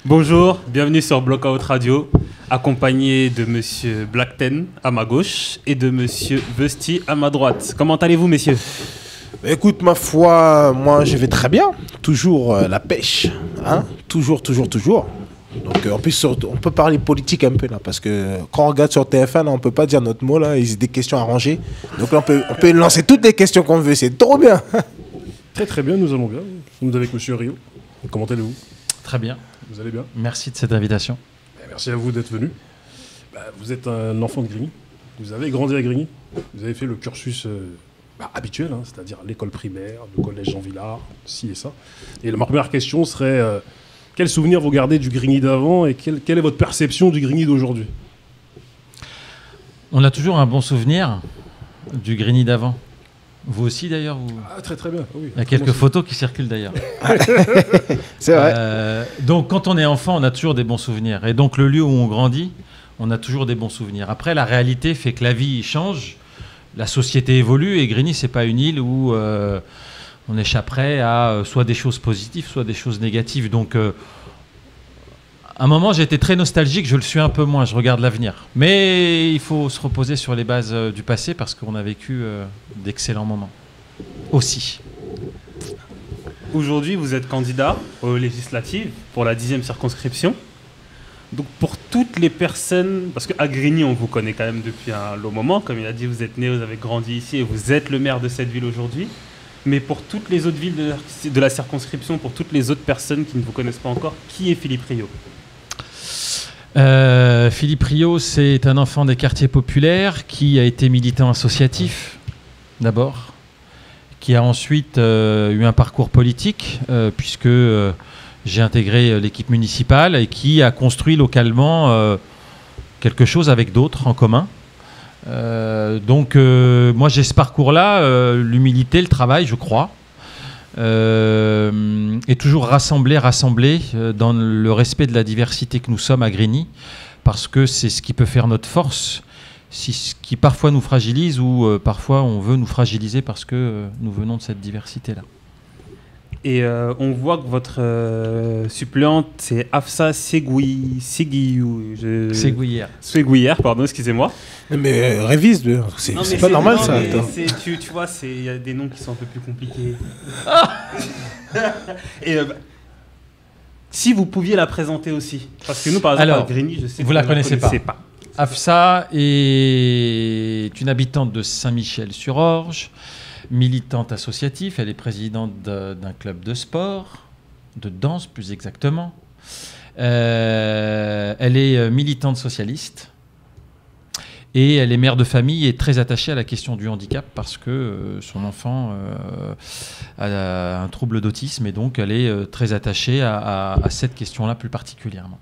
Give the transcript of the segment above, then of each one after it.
Bonjour, bienvenue sur Blockout Radio, accompagné de Monsieur Blackten à ma gauche et de Monsieur Busty à ma droite. Comment allez-vous, messieurs? Écoute, ma foi, moi je vais très bien. Toujours la pêche, hein? Toujours. Donc en plus, on peut parler politique un peu là, parce que quand on regarde sur TF1, là, on peut pas dire notre mot là, il y a des questions à ranger. Donc là, on peut lancer toutes les questions qu'on veut, c'est trop bien. Très bien, nous allons bien. Nous sommes avec Monsieur Rio. Comment allez-vous? Très bien. Vous allez bien? Merci de cette invitation. Merci à vous d'être venu. Vous êtes un enfant de Grigny. Vous avez grandi à Grigny. Vous avez fait le cursus habituel, hein, c'est-à-dire l'école primaire, le collège Jean Villard, ci et ça. Et ma première question serait quel souvenir vous gardez du Grigny d'avant et quelle est votre perception du Grigny d'aujourd'hui? On a toujours un bon souvenir du Grigny d'avant. Vous aussi d'ailleurs Très bien. Oui. Il y a quelques photos qui circulent d'ailleurs. C'est vrai. Donc quand on est enfant, on a toujours des bons souvenirs. Et donc le lieu où on grandit, on a toujours des bons souvenirs. Après, la réalité fait que la vie change, la société évolue et Grigny, c'est pas une île où on échapperait à soit des choses positives, soit des choses négatives. Donc à un moment, j'ai été très nostalgique, je le suis un peu moins, je regarde l'avenir. Mais il faut se reposer sur les bases du passé parce qu'on a vécu d'excellents moments aussi. Aujourd'hui, vous êtes candidat aux législatives pour la 10e circonscription. Donc pour toutes les personnes, parce qu'à Grigny, on vous connaît quand même depuis un long moment, comme il a dit, vous êtes né, vous avez grandi ici et vous êtes le maire de cette ville aujourd'hui. Mais pour toutes les autres villes de la circonscription, pour toutes les autres personnes qui ne vous connaissent pas encore, qui est Philippe Rio? Philippe Rio, c'est un enfant des quartiers populaires qui a été militant associatif, d'abord, qui a ensuite eu un parcours politique, puisque j'ai intégré l'équipe municipale et qui a construit localement quelque chose avec d'autres en commun. Donc moi j'ai ce parcours-là, l'humilité, le travail, je crois. Et toujours rassembler dans le respect de la diversité que nous sommes à Grigny, parce que c'est ce qui peut faire notre force, ce qui parfois nous fragilise ou parfois on veut nous fragiliser parce que nous venons de cette diversité-là. Et on voit que votre suppléante, c'est Afsa Seguière, pardon, excusez-moi. Mais révise, c'est pas normal ça. Tu vois, il y a des noms qui sont un peu plus compliqués. Et si vous pouviez la présenter aussi, parce que nous, par exemple, à Grigny, je sais que vous la connaissez pas. pas. Afsa est une habitante de Saint-Michel-sur-Orge, militante associative, elle est présidente d'un club de sport, de danse plus exactement. Elle est militante socialiste et elle est mère de famille et très attachée à la question du handicap parce que son enfant a un trouble d'autisme et donc elle est très attachée à cette question-là plus particulièrement.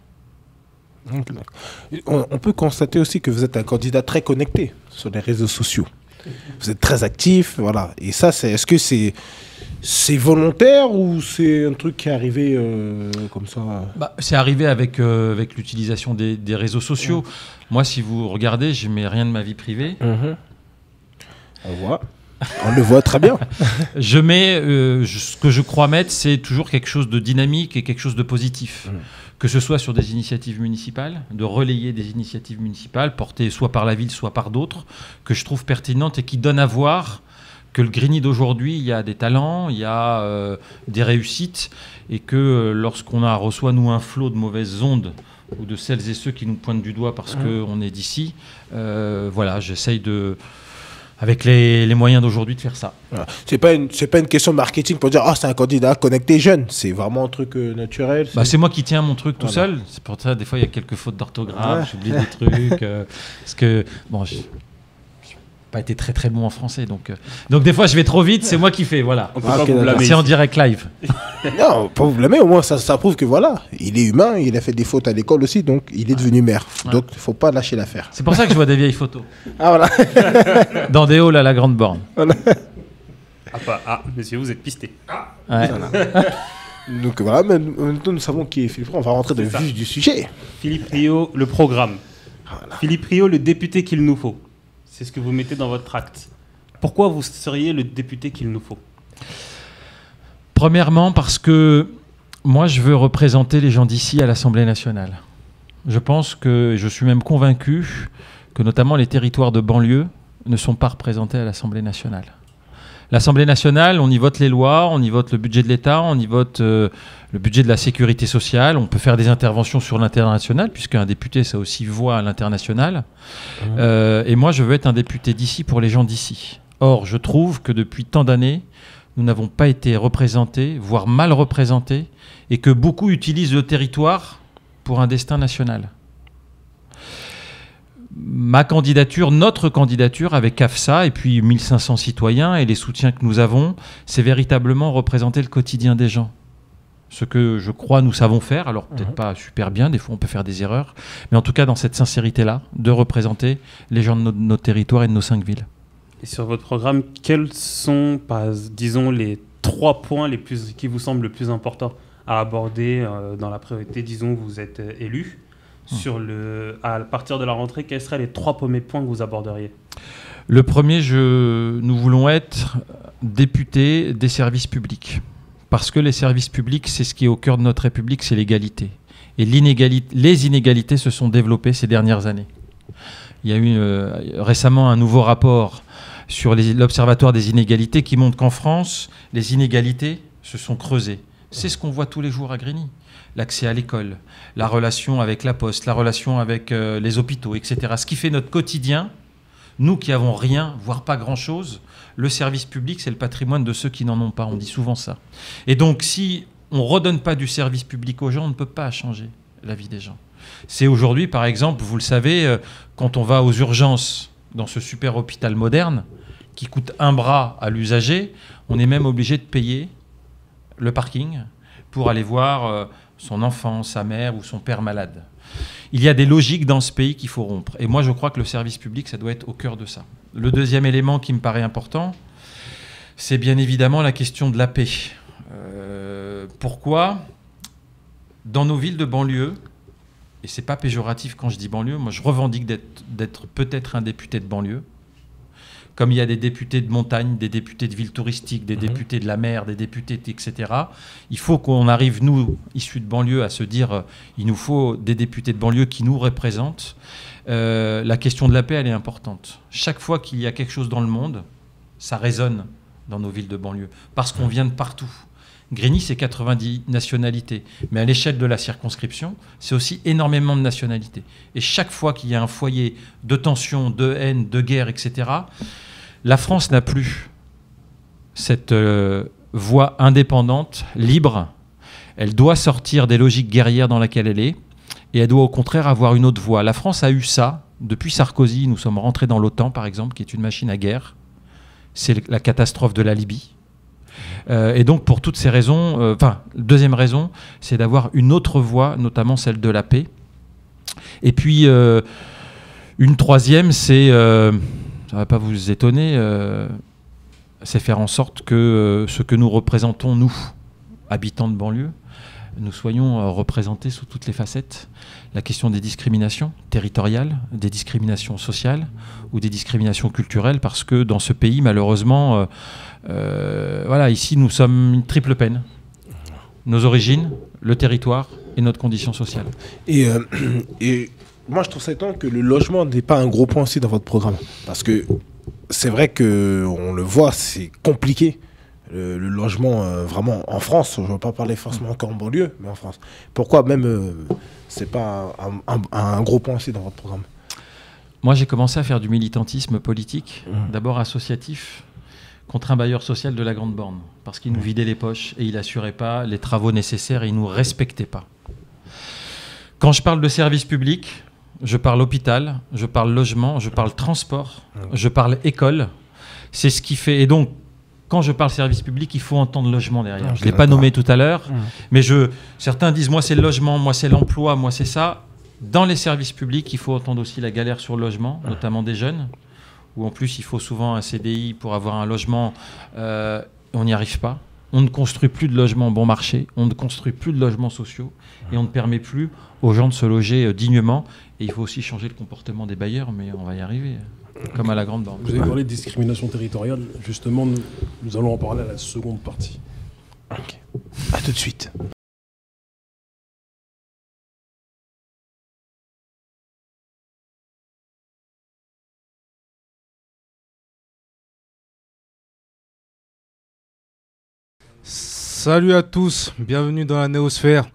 On peut constater aussi que vous êtes un candidat très connecté sur les réseaux sociaux. Vous êtes très actif, voilà. Et ça, est-ce que c'est volontaire ou c'est un truc qui est arrivé comme ça? C'est arrivé avec l'utilisation des réseaux sociaux. Moi, si vous regardez, je mets rien de ma vie privée. On le voit très bien. Je mets ce que je crois mettre, c'est toujours quelque chose de dynamique et quelque chose de positif. Que ce soit sur des initiatives municipales, de relayer des initiatives municipales portées soit par la ville, soit par d'autres, que je trouve pertinentes et qui donnent à voir que le Grigny d'aujourd'hui, il y a des talents, il y a des réussites, et que lorsqu'on reçoit, nous, un flot de mauvaises ondes, ou de celles et ceux qui nous pointent du doigt parce qu'on est d'ici, voilà, j'essaye avec les moyens d'aujourd'hui de faire ça. Voilà. C'est pas une question de marketing pour dire c'est un candidat connecté jeune, c'est vraiment un truc naturel. C'est moi qui tiens mon truc tout seul, c'est pour ça des fois il y a quelques fautes d'orthographe, j'oublie des trucs, parce que bon, j'ai pas été très très bon en français, donc des fois je vais trop vite, c'est moi qui fais, voilà. On peut pas vous blâmer. C'est en direct live. Non, pas vous blâmer, au moins ça prouve que voilà, il est humain, il a fait des fautes à l'école aussi, donc il est devenu maire. Donc il faut pas lâcher l'affaire. C'est pour ça que je vois des vieilles photos. Voilà. Dans des halls à la Grande Borne. Voilà. Monsieur, vous êtes pisté. Ouais. Voilà. Donc voilà, maintenant nous savons qui est Philippe Rio, on va rentrer dans le vif du sujet. Philippe Rio, le programme. Voilà. Philippe Rio, le député qu'il nous faut. C'est ce que vous mettez dans votre tract. Pourquoi vous seriez le député qu'il nous faut? Premièrement, parce que Moi, je veux représenter les gens d'ici à l'Assemblée nationale. Je pense que, je suis même convaincu que notamment les territoires de banlieue ne sont pas représentés à l'Assemblée nationale. L'Assemblée nationale, on y vote les lois, on y vote le budget de l'État, on y vote le budget de la sécurité sociale, on peut faire des interventions sur l'international, puisqu'un député, ça aussi voix à l'international. Et moi, je veux être un député d'ici pour les gens d'ici. Or, je trouve que depuis tant d'années, nous n'avons pas été représentés, voire mal représentés, et que beaucoup utilisent le territoire pour un destin national. Ma candidature, notre candidature avec AFSA et puis 1500 citoyens et les soutiens que nous avons, c'est véritablement représenter le quotidien des gens. Ce que je crois nous savons faire, alors peut-être pas super bien, des fois on peut faire des erreurs, mais en tout cas dans cette sincérité-là, de représenter les gens de notre territoire et de nos 5 villes. Et sur votre programme, quels sont, disons, les 3 points qui vous semblent le plus importants à aborder dans la priorité? Disons, vous êtes élu. À partir de la rentrée, quels seraient les 3 premiers points que vous aborderiez? Le premier, nous voulons être députés des services publics. Parce que les services publics, c'est ce qui est au cœur de notre République, c'est l'égalité. Et les inégalités se sont développées ces dernières années. Il y a eu récemment un nouveau rapport sur l'Observatoire des inégalités qui montre qu'en France, les inégalités se sont creusées. C'est ce qu'on voit tous les jours à Grigny. L'accès à l'école, la relation avec la poste, la relation avec les hôpitaux, etc. Ce qui fait notre quotidien, nous qui n'avons rien, voire pas grand-chose, le service public, c'est le patrimoine de ceux qui n'en ont pas. On dit souvent ça. Et donc, si on ne redonne pas du service public aux gens, on ne peut pas changer la vie des gens. C'est aujourd'hui, par exemple, vous le savez, quand on va aux urgences dans ce super hôpital moderne, qui coûte un bras à l'usager, on est même obligé de payer le parking pour aller voir son enfant, sa mère ou son père malade. Il y a des logiques dans ce pays qu'il faut rompre. Et moi, je crois que le service public, ça doit être au cœur de ça. Le deuxième élément qui me paraît important, c'est bien évidemment la question de la paix. Pourquoi ? Dans nos villes de banlieue, et c'est pas péjoratif quand je dis banlieue, moi je revendique d'être peut-être un député de banlieue, comme il y a des députés de montagne, des députés de villes touristiques, des députés de la mer, des députés, etc. Il faut qu'on arrive, nous, issus de banlieue, à se dire il nous faut des députés de banlieue qui nous représentent. La question de la paix, elle est importante. Chaque fois qu'il y a quelque chose dans le monde, ça résonne dans nos villes de banlieue, parce qu'on vient de partout. Grigny, c'est 90 nationalités. Mais à l'échelle de la circonscription, c'est aussi énormément de nationalités. Et chaque fois qu'il y a un foyer de tension, de haine, de guerre, etc., la France n'a plus cette voie indépendante, libre. Elle doit sortir des logiques guerrières dans lesquelles elle est. Et elle doit au contraire avoir une autre voie. La France a eu ça. Depuis Sarkozy, nous sommes rentrés dans l'OTAN, par exemple, qui est une machine à guerre. C'est la catastrophe de la Libye. Et donc, pour toutes ces raisons, deuxième raison, c'est d'avoir une autre voie, notamment celle de la paix. Et puis, une troisième, c'est, ça ne va pas vous étonner, c'est faire en sorte que ce que nous représentons, nous, habitants de banlieue, nous soyons représentés sous toutes les facettes. La question des discriminations territoriales, des discriminations sociales ou des discriminations culturelles, parce que dans ce pays, malheureusement, voilà, ici, nous sommes une triple peine. Nos origines, le territoire et notre condition sociale. Et moi, je trouve ça étonnant que le logement n'est pas un gros point aussi dans votre programme. Parce que c'est vrai qu'on le voit, c'est compliqué. Le logement, vraiment, en France, je ne veux pas parler forcément encore en banlieue, mais en France. Pourquoi même, c'est pas un gros point aussi dans votre programme? Moi, j'ai commencé à faire du militantisme politique, d'abord associatif, contre un bailleur social de la Grande Borne, parce qu'il nous vidait les poches et il n'assurait pas les travaux nécessaires et il ne nous respectait pas. Quand je parle de service public, je parle hôpital, je parle logement, je parle transport, je parle école. C'est ce qui fait... Et donc, quand je parle service public, il faut entendre logement derrière. Je ne l'ai pas nommé tout à l'heure, mais certains disent, moi c'est le logement, moi c'est l'emploi, moi c'est ça. Dans les services publics, il faut entendre aussi la galère sur le logement, notamment des jeunes, où en plus il faut souvent un CDI pour avoir un logement, on n'y arrive pas. On ne construit plus de logements bon marché, on ne construit plus de logements sociaux, et on ne permet plus aux gens de se loger dignement. Et il faut aussi changer le comportement des bailleurs, mais on va y arriver. Comme à la Grande Borne. Vous avez parlé de discrimination territoriale. Justement, nous allons en parler à la seconde partie. Ok. À tout de suite. Salut à tous, bienvenue dans la Néosphère.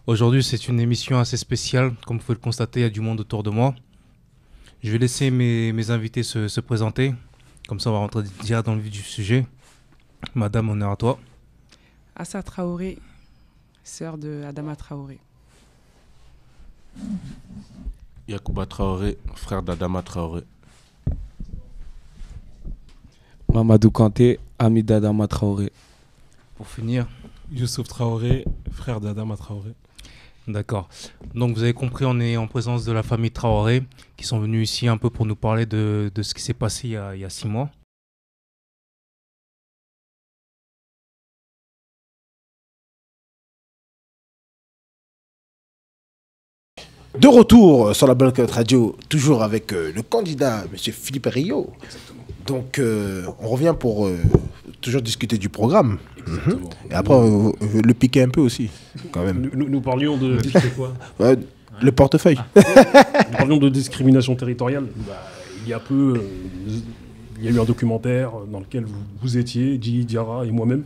Aujourd'hui, c'est une émission assez spéciale. Comme vous pouvez le constater, il y a du monde autour de moi. Je vais laisser mes invités se présenter. Comme ça, on va rentrer direct dans le vif du sujet. Madame, honneur à toi. Assa Traoré, sœur de Adama Traoré. Yacouba Traoré, frère d'Adama Traoré. Mamadou Kanté, ami d'Adama Traoré. Pour finir, Youssouf Traoré, frère d'Adama Traoré. d'accord. Donc vous avez compris, on est en présence de la famille Traoré qui sont venus ici un peu pour nous parler de ce qui s'est passé il y a 6 mois. De retour sur la Bloc Radio, toujours avec le candidat, M. Philippe Rio. Donc, on revient pour toujours discuter du programme. Exactement. Et après, le piquer un peu aussi, quand même. Nous parlions de quoi Le portefeuille. Nous parlions de discrimination territoriale. Il y a peu, il y a eu un documentaire dans lequel vous étiez, Djili Diarra et moi-même,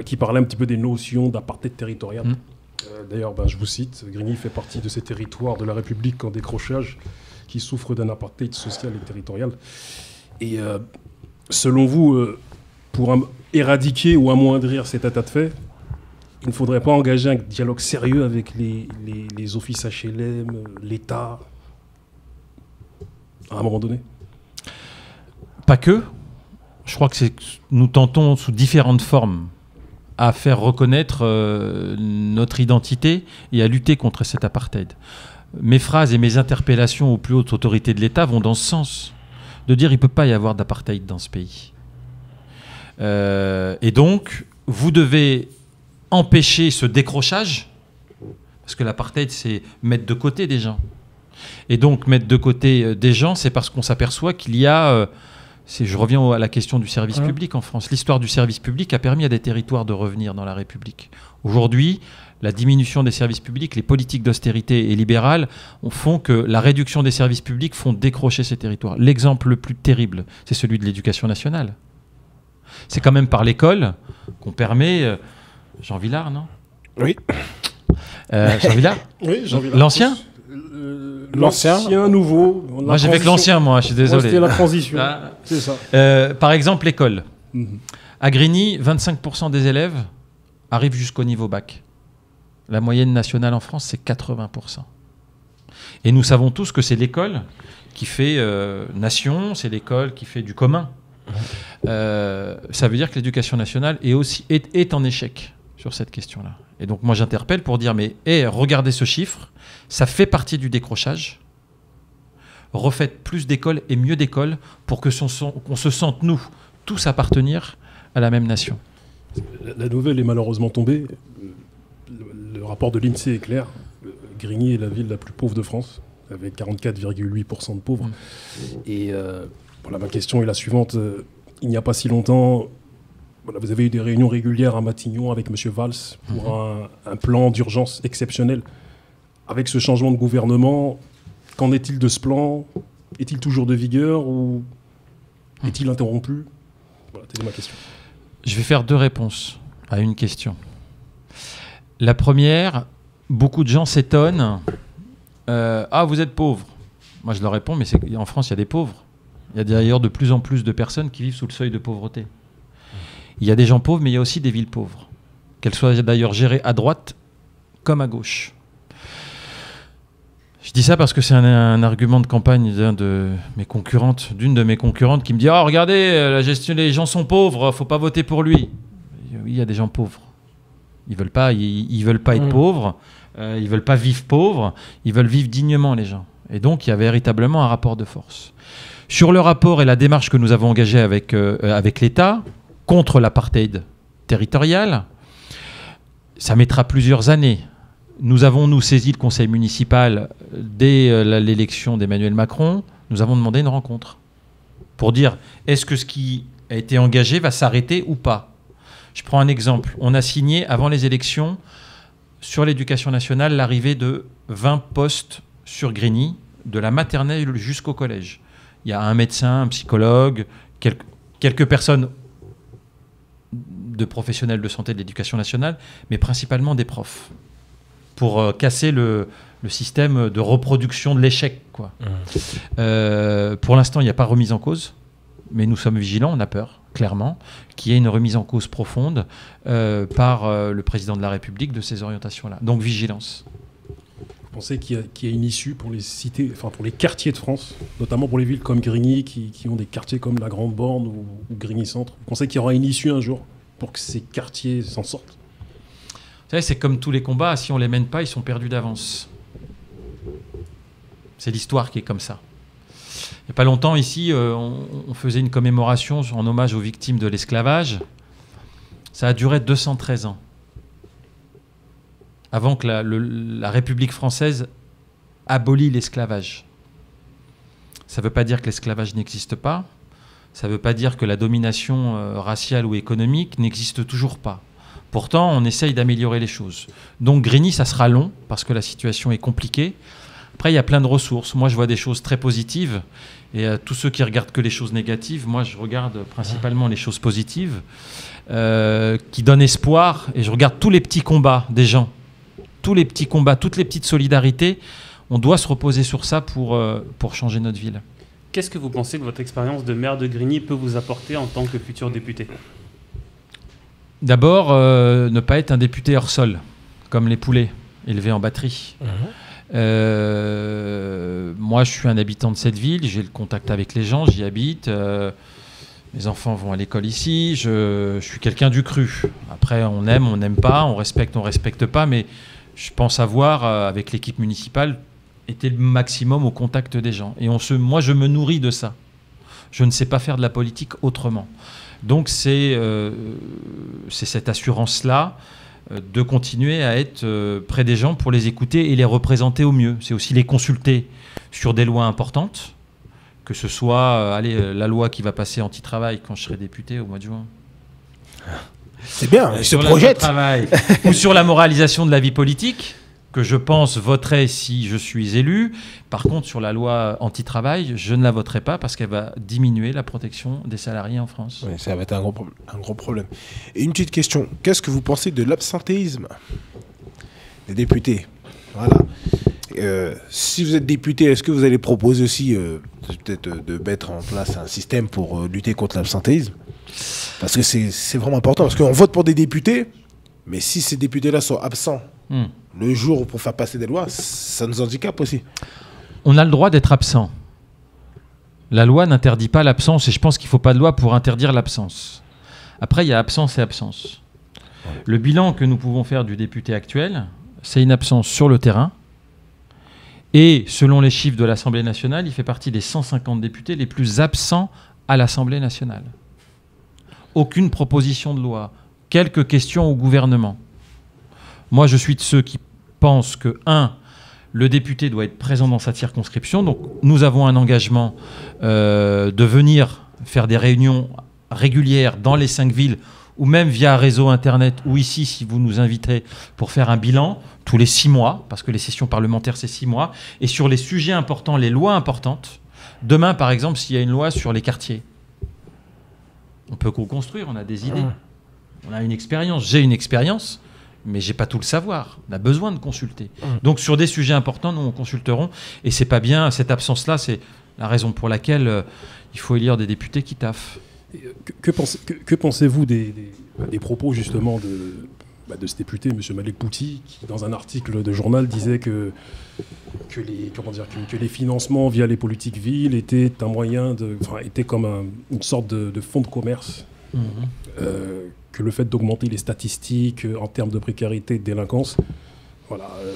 qui parlait un petit peu des notions d'apartheid territorial. D'ailleurs, je vous cite, Grigny fait partie de ces territoires de la République en décrochage qui souffrent d'un apartheid social et territorial. Et selon vous, pour éradiquer ou amoindrir cet état de fait, il ne faudrait pas engager un dialogue sérieux avec les offices HLM, l'État, à un moment donné? Pas que. Je crois que nous tentons sous différentes formes à faire reconnaître notre identité et à lutter contre cet apartheid. Mes phrases et mes interpellations aux plus hautes autorités de l'État vont dans ce sens, de dire qu'il ne peut pas y avoir d'apartheid dans ce pays. Et donc, vous devez empêcher ce décrochage, parce que l'apartheid, c'est mettre de côté des gens. Et donc, mettre de côté des gens, c'est parce qu'on s'aperçoit qu'il y a... je reviens à la question du service public en France. L'histoire du service public a permis à des territoires de revenir dans la République. Aujourd'hui, la diminution des services publics, les politiques d'austérité et libérales font que la réduction des services publics font décrocher ces territoires. L'exemple le plus terrible, c'est celui de l'éducation nationale. C'est quand même par l'école qu'on permet... Jean Villard, non? Oui. Jean Villard? Oui, Jean Villard. L'ancien? L'ancien, nouveau. Moi, j'ai fait que l'ancien, moi, je suis désolé. C'était la transition, c'est ça. Par exemple, l'école. À Grigny, 25% des élèves arrivent jusqu'au niveau bac. La moyenne nationale en France, c'est 80%. Et nous savons tous que c'est l'école qui fait nation, c'est l'école qui fait du commun. Ça veut dire que l'éducation nationale est en échec sur cette question-là. Et donc moi j'interpelle pour dire, mais regardez ce chiffre, ça fait partie du décrochage. Refaites plus d'écoles et mieux d'écoles pour qu'on se sente, nous, tous appartenir à la même nation. La nouvelle est malheureusement tombée. Le rapport de l'INSEE est clair. Grigny est la ville la plus pauvre de France, avec 44,8% de pauvres. Et voilà, ma question est la suivante. Il n'y a pas si longtemps, voilà, vous avez eu des réunions régulières à Matignon avec M. Valls pour un plan d'urgence exceptionnel. Avec ce changement de gouvernement, qu'en est-il de ce plan? Est-il toujours de vigueur ou est-il interrompu? Voilà, c'est ma question. Je vais faire deux réponses à une question. La première, beaucoup de gens s'étonnent. Ah, vous êtes pauvre. Moi, je leur réponds, mais en France, il y a des pauvres. Il y a d'ailleurs de plus en plus de personnes qui vivent sous le seuil de pauvreté. Il y a des gens pauvres, mais il y a aussi des villes pauvres. Qu'elles soient d'ailleurs gérées à droite comme à gauche. Je dis ça parce que c'est un argument de campagne d'une de mes concurrentes qui me dit « Oh, regardez, la gestion, les gens sont pauvres, faut pas voter pour lui. » Oui, il y a des gens pauvres. Ils veulent pas être pauvres, ils veulent pas vivre pauvres, ils veulent vivre dignement, les gens. Et donc, il y a véritablement un rapport de force. Sur le rapport et la démarche que nous avons engagée avec l'État contre l'apartheid territorial, ça mettra plusieurs années. Nous avons, saisi le conseil municipal dès l'élection d'Emmanuel Macron. Nous avons demandé une rencontre pour dire est-ce que ce qui a été engagé va s'arrêter ou pas. Je prends un exemple. On a signé avant les élections sur l'éducation nationale l'arrivée de 20 postes sur Grigny, de la maternelle jusqu'au collège. Il y a un médecin, un psychologue, quelques personnes de professionnels de santé de l'éducation nationale, mais principalement des profs, pour casser le système de reproduction de l'échec, quoi. Pour l'instant, il n'y a pas remise en cause, mais nous sommes vigilants, on a peur, clairement, qu'il y ait une remise en cause profonde par le président de la République de ces orientations-là. Donc vigilance. Vous pensez qu'il y a une issue pour les cités, enfin pour les quartiers de France, notamment pour les villes comme Grigny, qui ont des quartiers comme la Grande Borne ou Grigny Centre? Vous pensez qu'il y aura une issue un jour pour que ces quartiers s'en sortent? Vous savez, c'est comme tous les combats, si on ne les mène pas, ils sont perdus d'avance. C'est l'histoire qui est comme ça. Il n'y a pas longtemps, ici, on faisait une commémoration en hommage aux victimes de l'esclavage. Ça a duré 213 ans. Avant que la République française abolit l'esclavage. Ça ne veut pas dire que l'esclavage n'existe pas. Ça ne veut pas dire que la domination raciale ou économique n'existe toujours pas. Pourtant, on essaye d'améliorer les choses. Donc Grigny, ça sera long, parce que la situation est compliquée. Après, il y a plein de ressources. Moi, je vois des choses très positives. Et tous ceux qui regardent que les choses négatives, moi, je regarde principalement les choses positives, qui donnent espoir. Et je regarde tous les petits combats des gens. Tous les petits combats, toutes les petites solidarités. On doit se reposer sur ça pour changer notre ville. Qu'est-ce que vous pensez que votre expérience de maire de Grigny peut vous apporter en tant que futur député? D'abord, ne pas être un député hors sol, comme les poulets élevés en batterie. Moi, je suis un habitant de cette ville, j'ai le contact avec les gens, j'y habite. Mes enfants vont à l'école ici, je suis quelqu'un du cru. Après, on aime, on n'aime pas, on respecte pas, mais je pense avoir, avec l'équipe municipale, été le maximum au contact des gens. Et moi, je me nourris de ça. Je ne sais pas faire de la politique autrement. Donc, c'est cette assurance-là de continuer à être près des gens pour les écouter et les représenter au mieux. C'est aussi les consulter sur des lois importantes, que ce soit la loi qui va passer anti-travail quand je serai député au mois de juin. C'est bien, il se projette. Ou sur la moralisation de la vie politique, que je pense voterai si je suis élu. Par contre, sur la loi anti-travail, je ne la voterai pas parce qu'elle va diminuer la protection des salariés en France. Oui, ça va être un gros problème. Et une petite question, qu'est-ce que vous pensez de l'absentéisme des députés? Voilà. Si vous êtes député, est-ce que vous allez proposer aussi peut-être de mettre en place un système pour lutter contre l'absentéisme? Parce que c'est vraiment important, parce qu'on vote pour des députés, mais si ces députés-là sont absents le jour pour faire passer des lois, ça nous handicape aussi. On a le droit d'être absent. La loi n'interdit pas l'absence, et je pense qu'il ne faut pas de loi pour interdire l'absence. Après, il y a absence et absence. Le bilan que nous pouvons faire du député actuel, c'est une absence sur le terrain. Et selon les chiffres de l'Assemblée nationale, il fait partie des 150 députés les plus absents à l'Assemblée nationale. Aucune proposition de loi, quelques questions au gouvernement. Moi, je suis de ceux qui pensent que, le député doit être présent dans sa circonscription. Donc, nous avons un engagement de venir faire des réunions régulières dans les 5 villes, ou même via un réseau Internet, ou ici, si vous nous invitez, pour faire un bilan tous les 6 mois, parce que les sessions parlementaires, c'est 6 mois, et sur les sujets importants, les lois importantes. Demain, par exemple, s'il y a une loi sur les quartiers, on peut co-construire, on a des idées, on a une expérience, j'ai une expérience, mais j'ai pas tout le savoir. On a besoin de consulter. Donc sur des sujets importants, nous on consulterons. Et c'est pas bien, cette absence-là, c'est la raison pour laquelle il faut élire des députés qui taffent. Que pensez-vous des propos justement de ce député, M. Malek Pouti, qui dans un article de journal disait que les financements via les politiques villes étaient un moyen étaient comme une sorte de fonds de commerce. Que le fait d'augmenter les statistiques en termes de précarité et de délinquance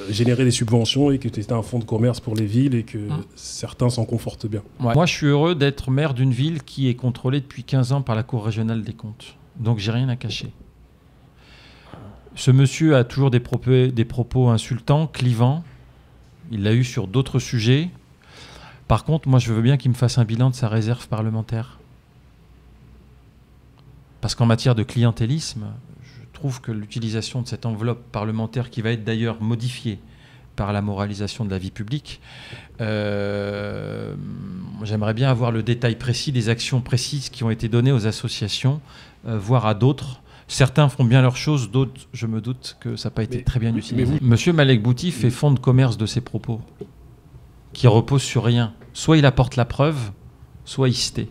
générait des subventions et que c'était un fonds de commerce pour les villes et que certains s'en confortent bien. Ouais. Moi, je suis heureux d'être maire d'une ville qui est contrôlée depuis 15 ans par la Cour régionale des comptes. Donc, j'ai rien à cacher. Ce monsieur a toujours des propos insultants, clivants. Il l'a eu sur d'autres sujets. Par contre, moi, je veux bien qu'il me fasse un bilan de sa réserve parlementaire. Parce qu'en matière de clientélisme, je trouve que l'utilisation de cette enveloppe parlementaire, qui va être d'ailleurs modifiée par la moralisation de la vie publique, j'aimerais bien avoir le détail précis des actions précises qui ont été données aux associations, voire à d'autres, Certains font bien leurs choses, d'autres, je me doute que ça n'a pas été très bien utilisé. Monsieur Malek Bouti fait fond de commerce de ses propos, qui reposent sur rien. Soit il apporte la preuve, soit il se tait.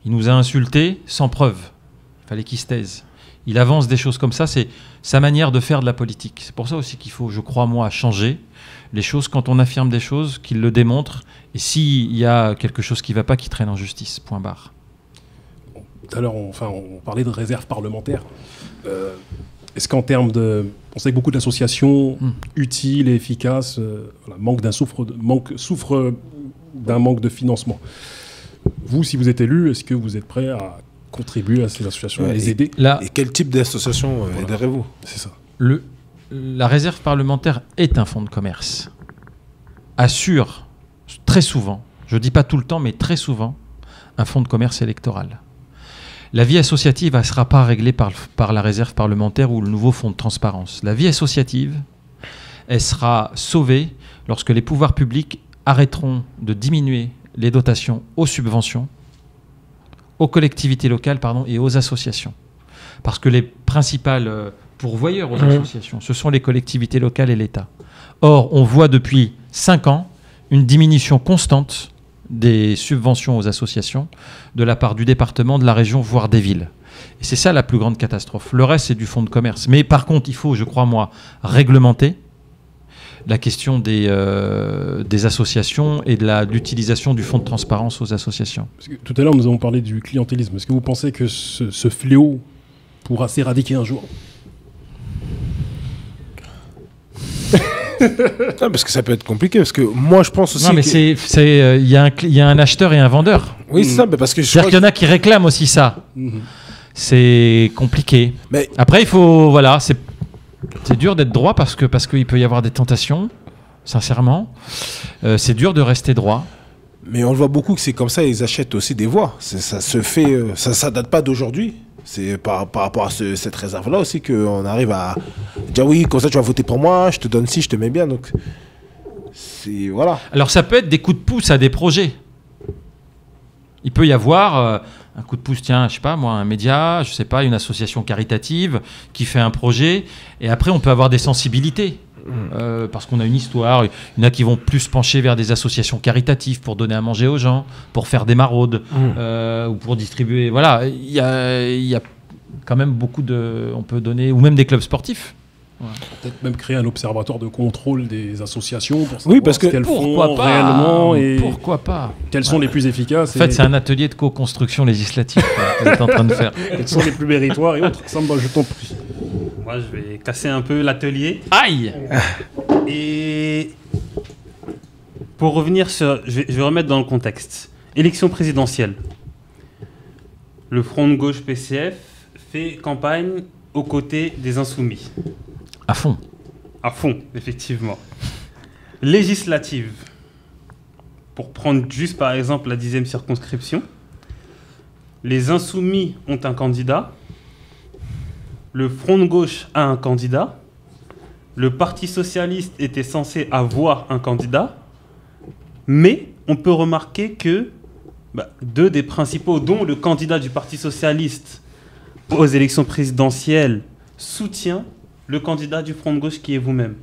Il nous a insultés sans preuve. Il fallait qu'il se taise. Il avance des choses comme ça, c'est sa manière de faire de la politique. C'est pour ça aussi qu'il faut, je crois, moi, changer les choses quand on affirme des choses, qu'il le démontre. Et s'il y a quelque chose qui ne va pas, qu'il traîne en justice. Point barre. Tout à l'heure, on parlait de réserve parlementaire. Est-ce qu'en termes de... On sait que beaucoup d'associations utiles et efficaces souffrent d'un manque de financement. Vous, si vous êtes élu, est-ce que vous êtes prêt à contribuer à ces associations, à les aider? Et quel type d'association aiderez-vous? C'est ça. La réserve parlementaire est un fonds de commerce. Assure très souvent, je ne dis pas tout le temps, mais très souvent, un fonds de commerce électoral. La vie associative ne sera pas réglée par la réserve parlementaire ou le nouveau fonds de transparence. La vie associative, elle sera sauvée lorsque les pouvoirs publics arrêteront de diminuer les dotations aux subventions, aux collectivités locales et aux associations. Parce que les principales pourvoyeurs aux associations, ce sont les collectivités locales et l'État. Or, on voit depuis 5 ans une diminution constante des subventions aux associations de la part du département, de la région, voire des villes. Et c'est ça la plus grande catastrophe. Le reste, c'est du fonds de commerce. Mais par contre, il faut, je crois, moi, réglementer la question des associations et de l'utilisation du fonds de transparence aux associations. Parce que tout à l'heure, nous avons parlé du clientélisme. Est-ce que vous pensez que ce fléau pourra s'éradiquer un jour? Non, parce que ça peut être compliqué, parce que moi je pense aussi. Non, mais il y a un acheteur et un vendeur. Oui, c'est ça, mais parce que c'est-à-dire qu'il y en a qui réclament aussi ça. C'est compliqué. Mais après, il faut, voilà, c'est dur d'être droit parce qu'il peut y avoir des tentations. Sincèrement, c'est dur de rester droit. Mais on le voit beaucoup que c'est comme ça, ils achètent aussi des voix. Ça se fait, ça date pas d'aujourd'hui. C'est par rapport à cette réserve-là aussi qu'on arrive à dire oui, comme ça tu vas voter pour moi, je te donne ci, je te mets bien. Donc, voilà. Alors ça peut être des coups de pouce à des projets. Il peut y avoir un coup de pouce, tiens, je sais pas moi, un média, je sais pas, une association caritative qui fait un projet, et après on peut avoir des sensibilités. Parce qu'on a une histoire, il y en a qui vont plus pencher vers des associations caritatives pour donner à manger aux gens, pour faire des maraudes, ou pour distribuer. Voilà, il y a quand même beaucoup de... On peut donner, ou même des clubs sportifs. Ouais. Peut-être même créer un observatoire de contrôle des associations pour savoir parce que ce qu'elles font réellement et pourquoi pas. Quelles sont les plus efficaces. En fait, c'est un atelier de co-construction législative que vous êtes en train de faire. Quels sont les plus méritoires et autres. Samba, je t'en prie. Moi, je vais casser un peu l'atelier. Aïe. Et pour revenir sur... Je vais remettre dans le contexte. Élection présidentielle. Le Front de gauche PCF fait campagne aux côtés des Insoumis. À fond. À fond, effectivement. Législative. Pour prendre juste par exemple la 10e circonscription. Les Insoumis ont un candidat. Le Front de gauche a un candidat. Le Parti socialiste était censé avoir un candidat. Mais on peut remarquer que deux des principaux, dont le candidat du Parti socialiste aux élections présidentielles, soutient le candidat du Front de gauche qui est vous-même.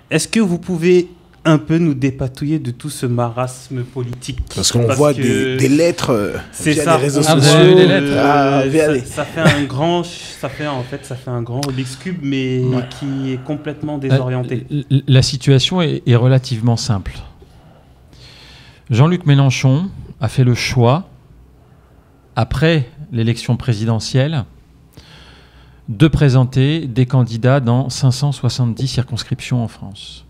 Est-ce que vous pouvez un peu nous dépatouiller de tout ce marasme politique? Parce qu'on voit des lettres c'est via ça. les réseaux Vous sociaux. avez des lettres. Ça fait un grand, ça fait un grand Rubik's Cube, mais qui est complètement désorienté. La situation est relativement simple. Jean-Luc Mélenchon a fait le choix, après l'élection présidentielle, de présenter des candidats dans 570 circonscriptions en France.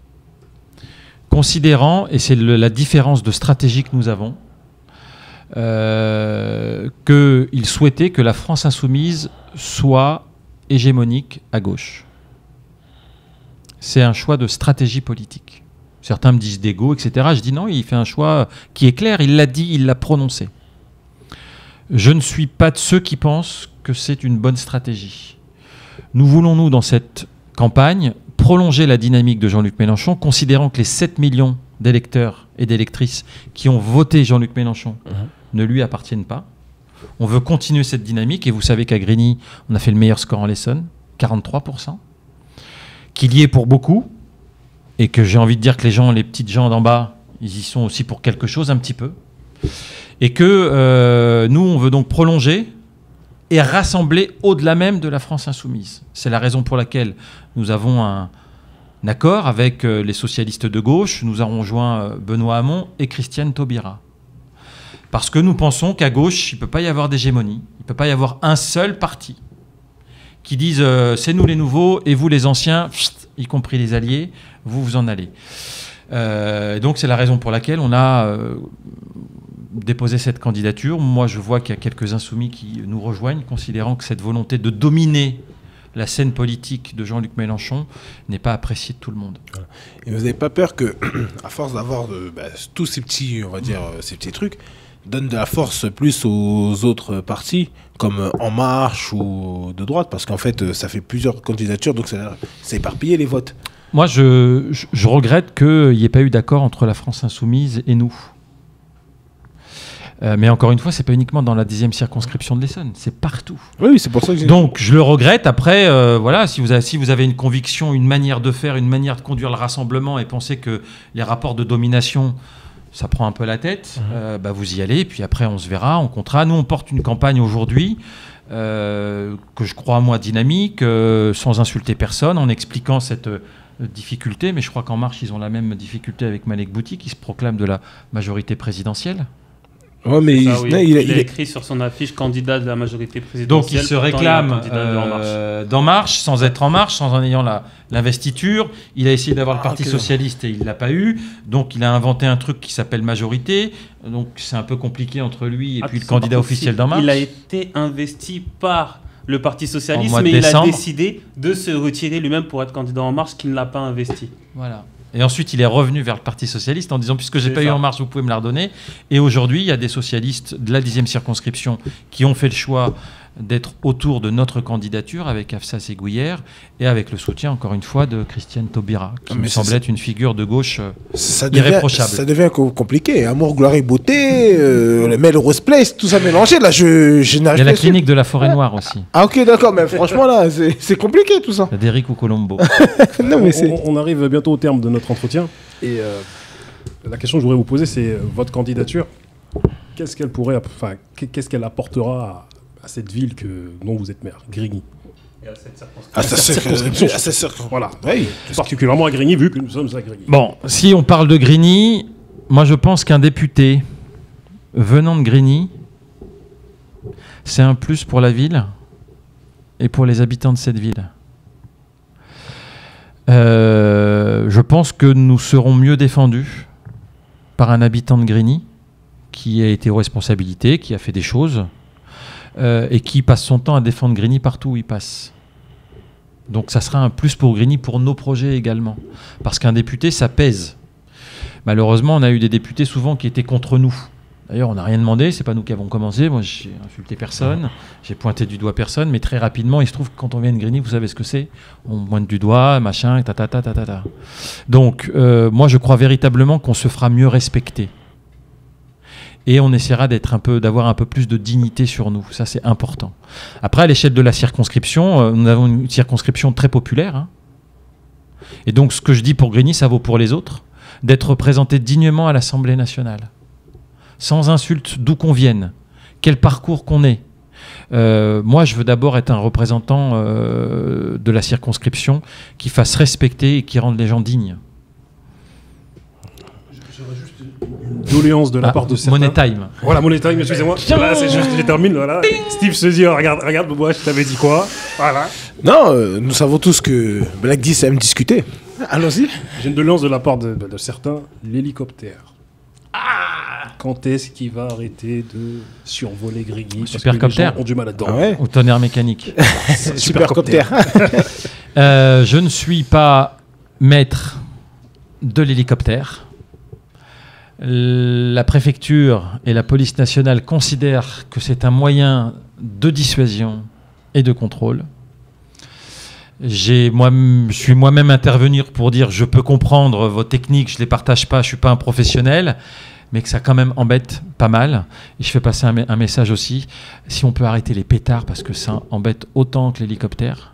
Considérant, et c'est la différence de stratégie que nous avons, qu'il souhaitait que la France insoumise soit hégémonique à gauche. C'est un choix de stratégie politique. Certains me disent d'égo, etc. Je dis non, il fait un choix qui est clair, il l'a dit, il l'a prononcé. Je ne suis pas de ceux qui pensent que c'est une bonne stratégie. Nous voulons, nous, dans cette campagne, prolonger la dynamique de Jean-Luc Mélenchon, considérant que les 7 millions d'électeurs et d'électrices qui ont voté Jean-Luc Mélenchon ne lui appartiennent pas. On veut continuer cette dynamique et vous savez qu'à Grigny, on a fait le meilleur score en l'Essonne, 43%. Qu'il y est pour beaucoup et que j'ai envie de dire que les petites gens d'en bas, ils y sont aussi pour quelque chose un petit peu. Et que nous, on veut donc prolonger et rassembler au-delà même de la France insoumise. C'est la raison pour laquelle nous avons un accord avec les socialistes de gauche. Nous avons rejoint Benoît Hamon et Christiane Taubira. Parce que nous pensons qu'à gauche, il ne peut pas y avoir d'hégémonie. Il ne peut pas y avoir un seul parti qui dise c'est nous les nouveaux et vous les anciens, y compris les alliés, vous en allez. Donc c'est la raison pour laquelle on a déposé cette candidature. Moi, je vois qu'il y a quelques insoumis qui nous rejoignent, considérant que cette volonté de dominer la scène politique de Jean-Luc Mélenchon n'est pas appréciée de tout le monde. Et vous n'avez pas peur que, à force d'avoir tous ces petits, on va dire, ces petits trucs, donne de la force plus aux autres partis, comme En Marche ou de droite, parce qu'en fait, ça fait plusieurs candidatures, donc ça éparpillé les votes. Moi, je regrette qu'il n'y ait pas eu d'accord entre la France insoumise et nous. Mais encore une fois, c'est pas uniquement dans la 10e circonscription de l'Essonne, c'est partout. Oui, c'est pour ça que j'ai... Donc, je le regrette. Après, voilà, si vous avez une conviction, une manière de faire, une manière de conduire le rassemblement et pensez que les rapports de domination, ça prend un peu la tête, vous y allez. Puis après, on se verra, on comptera. Nous, on porte une campagne aujourd'hui que je crois, moi, dynamique, sans insulter personne, en expliquant cette difficulté. Mais je crois qu'En Marche, ils ont la même difficulté avec Malek Bouti, qui se proclame de la majorité présidentielle. Ouais, mais il a écrit sur son affiche candidat de la majorité présidentielle. Donc il se réclame d'En Marche, sans être En Marche, sans en ayant l'investiture. Il a essayé d'avoir le Parti socialiste et il ne l'a pas eu. Donc il a inventé un truc qui s'appelle majorité. Donc c'est un peu compliqué entre lui et puis le candidat officiel d'En Marche. Il a été investi par le Parti socialiste, mais il a décidé de se retirer lui-même pour être candidat En Marche, qui ne l'a pas investi. Voilà. Et ensuite, il est revenu vers le Parti socialiste en disant, puisque j'ai pas eu En Marche, vous pouvez me la redonner. Et aujourd'hui, il y a des socialistes de la 10e circonscription qui ont fait le choix d'être autour de notre candidature avec Afsa Seguière et avec le soutien, encore une fois, de Christiane Taubira, qui me semble être une figure de gauche irréprochable. Ça devient compliqué. Amour, gloire et beauté, le Melrose Place, tout ça mélangé. Là, je n'arrive pas. Il y a la clinique de la Forêt Noire aussi. Ah ok, d'accord, mais franchement, là, c'est compliqué tout ça. D'Éric ou Colombo. Non, mais on arrive bientôt au terme de notre entretien. Et la question que je voudrais vous poser, c'est votre candidature. Qu'est-ce qu'elle apportera à cette ville dont vous êtes maire, Grigny? Et à cette circonscription. Voilà. Oui, particulièrement à Grigny, vu que nous sommes à Grigny. Bon, si on parle de Grigny, moi je pense qu'un député venant de Grigny, c'est un plus pour la ville et pour les habitants de cette ville. Je pense que nous serons mieux défendus par un habitant de Grigny qui a été aux responsabilités, qui a fait des choses, et qui passe son temps à défendre Grigny partout où il passe. Donc ça sera un plus pour Grigny, pour nos projets également. Parce qu'un député, ça pèse. Malheureusement, on a eu des députés souvent qui étaient contre nous. D'ailleurs, on n'a rien demandé, c'est pas nous qui avons commencé. Moi, j'ai insulté personne, j'ai pointé du doigt personne, mais très rapidement, il se trouve que quand on vient de Grigny, vous savez ce que c'est. On pointe du doigt, machin, ta. Donc, moi, je crois véritablement qu'on se fera mieux respecter. Et on essaiera d'avoir un peu plus de dignité sur nous. Ça, c'est important. Après, à l'échelle de la circonscription, nous avons une circonscription très populaire. Hein. Et donc, ce que je dis pour Grigny, ça vaut pour les autres. D'être représenté dignement à l'Assemblée nationale. Sans insulte, d'où qu'on vienne. Quel parcours qu'on ait. Moi, je veux d'abord être un représentant de la circonscription qui fasse respecter et qui rende les gens dignes. Doléance de la part de certains. Money Time. Voilà, Money Time, excusez-moi. Voilà, c'est juste, je termine. Voilà. Steve se dit, regarde, moi, je t'avais dit quoi. Voilà. Non, nous savons tous que Black 10 aime discuter. Allons-y. J'ai une doléance de la part de certains. L'hélicoptère. Quand est-ce qu'il va arrêter de survoler Grigny? Supercoptère. Ont du mal là-dedans. Ah ouais. Au tonnerre mécanique. Supercoptère. Je ne suis pas maître de l'hélicoptère. La préfecture et la police nationale considèrent que c'est un moyen de dissuasion et de contrôle. Je suis moi-même intervenir pour dire je peux comprendre vos techniques, je ne les partage pas, je ne suis pas un professionnel, mais que ça quand même embête pas mal. Et je fais passer un message aussi, si on peut arrêter les pétards, parce que ça embête autant que l'hélicoptère.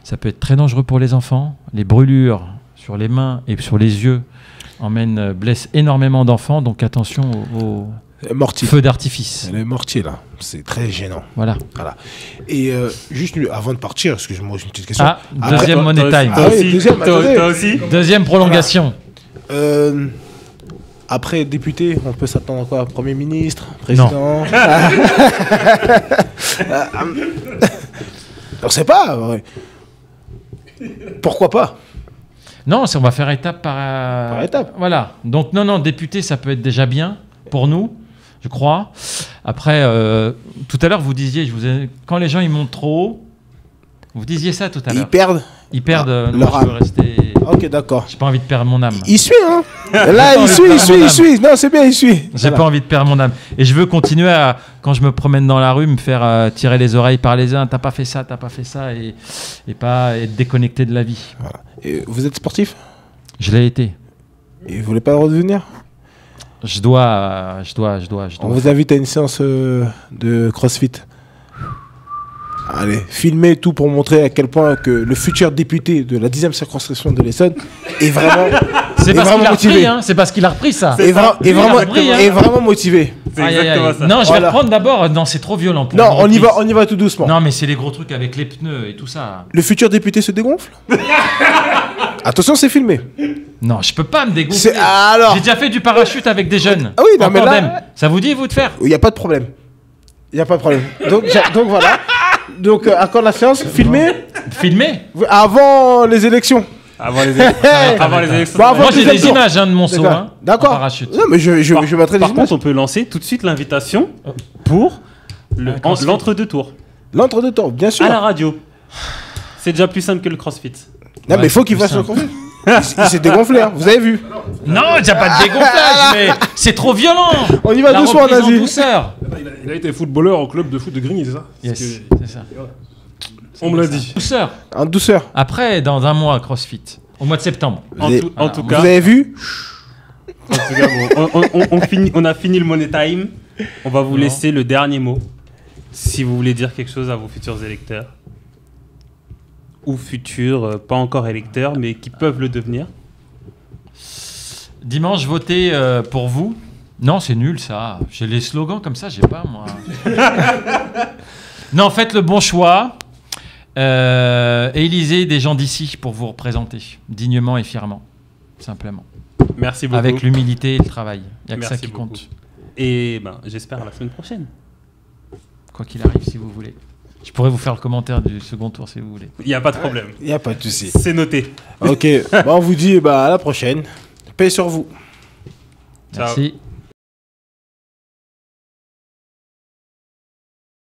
Ça peut être très dangereux pour les enfants. Les brûlures sur les mains et sur les yeux blessent énormément d'enfants, donc attention aux feux d'artifice. Les mortiers, là, c'est très gênant. Voilà. Et juste avant de partir, excuse-moi, j'ai une petite question. Deuxième money time. Toi aussi. Deuxième prolongation. Après député, on peut s'attendre à quoi? Premier ministre, président? On sait pas. Ouais. Pourquoi pas? Non, on va faire étape par étape. Voilà. Donc non, député, ça peut être déjà bien pour nous, je crois. Après, tout à l'heure, vous disiez, quand les gens ils montent trop haut, vous disiez ça tout à l'heure. Ils perdent leur âme. Je veux rester. Ok, d'accord. J'ai pas envie de perdre mon âme. Il suit, hein. Là, il suit. Non, c'est bien, il suit. J'ai pas envie de perdre mon âme. Et je veux continuer quand je me promène dans la rue, me faire tirer les oreilles par les uns. T'as pas fait ça, et pas être déconnecté de la vie. Voilà. Et vous êtes sportif? Je l'ai été. Et vous voulez pas redevenir? Je dois. On vous invite à une séance de CrossFit. Allez, filmez tout pour montrer à quel point que le futur député de la 10e circonscription de l'Essonne est vraiment C'est parce qu'il a motivé. repris, hein. C'est parce qu'il a repris ça. Est vraiment motivé. C'est exactement ça. Non, je vais reprendre d'abord. Non, c'est trop violent pour Non, on y va tout doucement. Non, mais c'est les gros trucs avec les pneus et tout ça. Le futur député se dégonfle. Attention, c'est filmé. Non, je peux pas me dégonfler. Alors. J'ai déjà fait du parachute avec des jeunes. Ah oui, non, en mais tandem. là. Ça vous dit, vous, de faire? Il n'y a pas de problème. Donc voilà. Donc, à quand la séance? Filmé avant les élections. Avant les élections. Moi, j'ai des images de mon saut. D'accord. Parachute. Non, mais je mettrai des Par images. contre, on peut lancer tout de suite l'invitation pour l'entre-deux tours. L'entre-deux tours, bien sûr. À la radio. C'est déjà plus simple que le CrossFit. Non, mais il faut qu'il fasse le CrossFit. Il s'est dégonflé, hein. Vous avez vu? Non, il n'y a pas de dégonflage, mais c'est trop violent. On y va doucement, en Nazi. douceur. Il a été footballeur au club de foot de Grigny, c'est ça? Yes, c'est ça. On me l'a dit. Douceur. En douceur. Après, dans un mois, CrossFit. Au mois de septembre. En tout cas, vous avez vu? En tout cas, on a fini le Money Time. On va vous laisser le dernier mot. Si vous voulez dire quelque chose à vos futurs électeurs. Ou futurs, pas encore électeurs, mais qui peuvent le devenir. Dimanche, votez pour vous. Non, c'est nul ça. J'ai les slogans comme ça, j'ai pas moi. Non, faites le bon choix. Et élisez des gens d'ici pour vous représenter, dignement et fièrement. Simplement. Merci beaucoup. Avec l'humilité et le travail. Il n'y a que ça qui beaucoup. compte. Et j'espère à la semaine prochaine. Quoi qu'il arrive, si vous voulez. Je pourrais vous faire le commentaire du second tour si vous voulez. Il n'y a pas de problème. Il n'y a pas de souci. C'est noté. Ok, on vous dit à la prochaine. Paix sur vous. Merci.